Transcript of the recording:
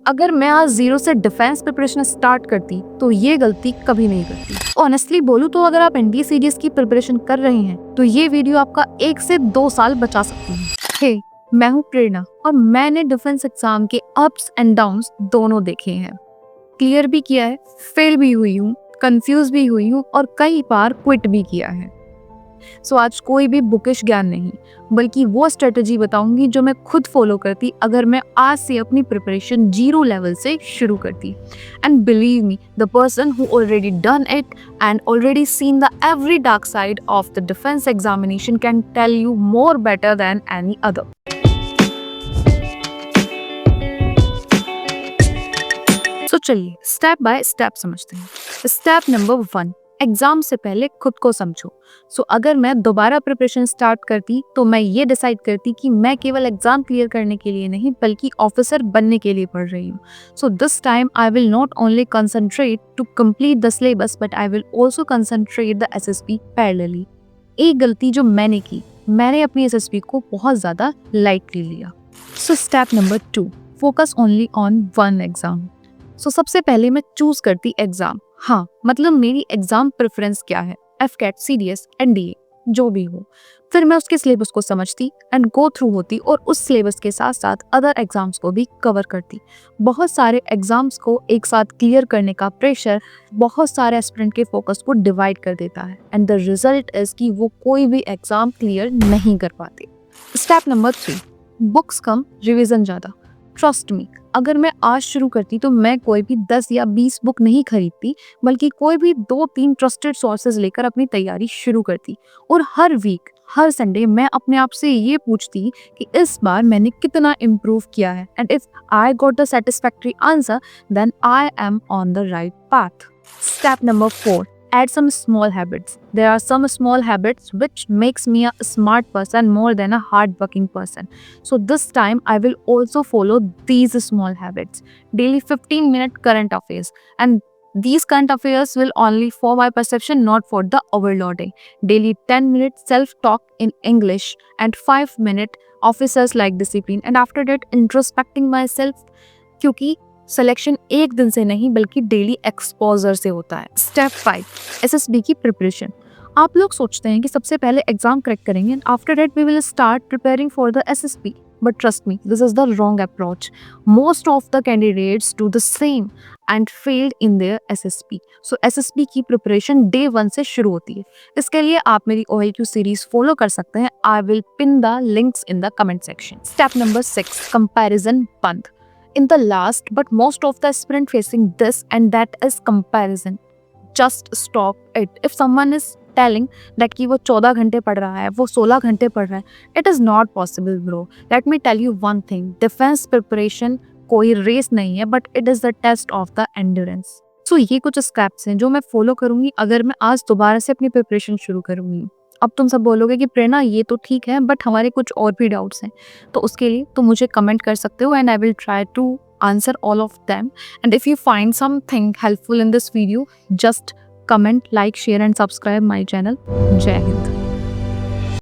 अगर मैं आज जीरो से डिफेंस प्रिपरेशन स्टार्ट करती तो ये गलती कभी नहीं करती। ऑनेस्टली बोलूँ तो अगर आप एनडीए सीडीएस की प्रिपरेशन कर रहे हैं तो ये वीडियो आपका 1 से 2 साल बचा सकती है। हे, मैं हूँ प्रेरणा और मैंने डिफेंस एग्जाम के अप्स एंड डाउन्स दोनों देखे हैं। क्लियर भी किया है, फेल भी हुई हूँ, कंफ्यूज भी हुई हूँ और कई बार क्विट भी किया है। सो आज कोई भी बुकिश ज्ञान नहीं, बल्कि वो स्ट्रेटजी बताऊंगी जो मैं खुद फॉलो करती अगर मैं आज से अपनी प्रिपरेशन जीरो लेवल से शुरू करती। And believe me, the person who already done it and already seen the every dark side of the defence examination can tell you more better than any other. तो चलिए step by step समझते हैं। Step number 1, exam से पहले खुद को समझो। अगर मैं दोबारा प्रिपरेशन स्टार्ट करती तो मैं ये डिसाइड करती कि मैं केवल एग्जाम क्लियर करने के लिए नहीं बल्कि ऑफिसर बनने के लिए पढ़ रही हूँ। So this time I will not only concentrate to complete the syllabus but I will also concentrate the SSB parallelly. एक गलती जो मैंने की, मैंने अपनी एसएसबी को बहुत ज्यादा लाइटली लिया। Step number 2, focus only on one exam. सबसे पहले मैं चूज करती एग्जाम। हाँ, मतलब मेरी एग्जाम प्रेफरेंस क्या है, एफकेट, सीडीएस, एनडीए, जो भी हो। फिर मैं उसके सिलेबस को समझती एंड गो थ्रू होती और उस सिलेबस के साथ साथ अदर एग्जाम्स को भी कवर करती। बहुत सारे एग्जाम्स को एक साथ क्लियर करने का प्रेशर बहुत सारे एस्पिरेंट के फोकस को डिवाइड कर देता है एंड द रिजल्ट इज कि वो कोई भी एग्जाम क्लियर नहीं कर पाते। स्टेप नंबर 3, बुक्स कम, रिविजन ज़्यादा। ट्रस्ट मी, अगर मैं आज शुरू करती तो मैं कोई भी 10 या 20 बुक नहीं खरीदती बल्कि कोई भी 2-3 ट्रस्टेड सोर्सेज लेकर अपनी तैयारी शुरू करती। और हर वीक, हर संडे मैं अपने आप से ये पूछती कि इस बार मैंने कितना इम्प्रूव किया है and if I got the satisfactory answer then I am on the right path. Step number 4, add some small habits. There are some small habits which makes me a smart person more than a hard-working person. So this time I will also follow these small habits. Daily 15-minute current affairs, and these current affairs will only for my perception, not for the overloading. Daily 10-minute self-talk in English and 5-minute officers like discipline. And after that, introspecting myself, क्योंकि selection एक दिन से नहीं बल्कि daily exposure से होता है। Step 5, SSB की प्रिपरेशन। आप लोग सोचते हैं कि सबसे पहले एग्जाम क्रैक करेंगे and after that we will start preparing for the SSB, but trust me, this is the wrong approach. Most of the candidates do the same and failed in their SSB. So SSB की preparation day 1 से शुरू होती है। इसके लिए आप मेरी OLQ series follow कर सकते हैं। I will pin the links in the comment section. Step number 6, comparison बंद। In the last but most of the aspirant facing this, and that is comparison. Just stop it. If someone is telling that कि वो 14 घंटे पढ़ रहा है, वो 16 घंटे पढ़ रहा है, it is not possible, bro. Let me tell you one thing. Defense preparation कोई रेस नहीं है, but it is the test of the endurance. ये कुछ स्टेप्स हैं जो मैं फॉलो करूंगी अगर मैं आज दोबारा से अपनी प्रिपरेशन शुरू करूंगी। अब तुम सब बोलोगे कि प्रेरणा ये तो ठीक है बट हमारे कुछ और भी डाउट्स हैं, तो उसके लिए तुम मुझे कमेंट कर सकते हो and I will try to answer all of them. And if you find something helpful in this video, just comment, like, share and subscribe my channel. जय हिंद।